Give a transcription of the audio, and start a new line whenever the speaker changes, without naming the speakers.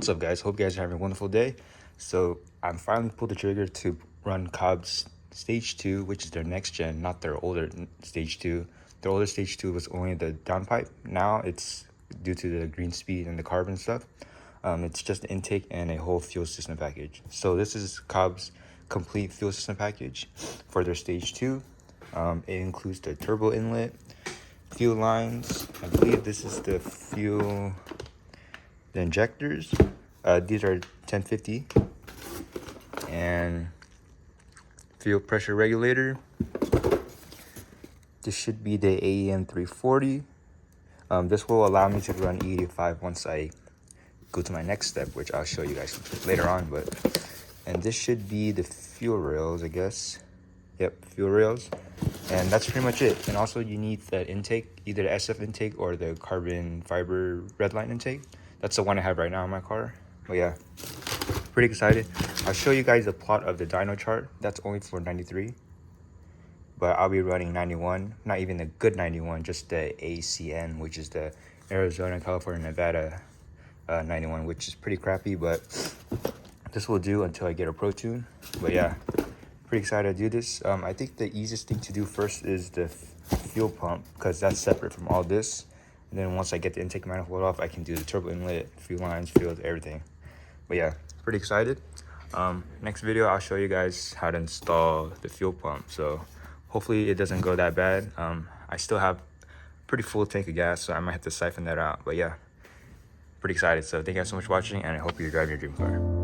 What's up, guys? Hope you guys are having a wonderful day. So I'm finally pulled the trigger to run Cobb's Stage 2, which is their next gen, not their older Stage 2. Their older Stage 2 was only the downpipe. Now it's due to the green speed and the carbon stuff. It's just the intake and a whole fuel system package. So this is Cobb's complete fuel system package for their Stage 2. It includes the turbo inlet, fuel lines. I believe this is the fuel, the injectors. These are 1050, and fuel pressure regulator. This should be the AEM 340. This will allow me to run E85 once I go to my next step, which I'll show you guys later on. And this should be the fuel rails, I guess. Yep, fuel rails. And that's pretty much it. And also you need that intake, either the SF intake or the carbon fiber redline intake. That's the one I have right now in my car. But yeah, pretty excited. I'll show you guys the plot of the dyno chart. That's only for 93. But I'll be running 91, not even the good 91, just the ACN, which is the Arizona, California, Nevada 91, which is pretty crappy, but this will do until I get a Pro Tune. But yeah, pretty excited to do this. I think the easiest thing to do first is the fuel pump, because that's separate from all this. And then once I get the intake manifold off, I can do the turbo inlet, fuel lines, fuels, everything. But yeah, pretty excited. Next video, I'll show you guys how to install the fuel pump. So hopefully it doesn't go that bad. I still have pretty full tank of gas, so I might have to siphon that out. But yeah, pretty excited. So thank you guys so much for watching, and I hope you're driving your dream car.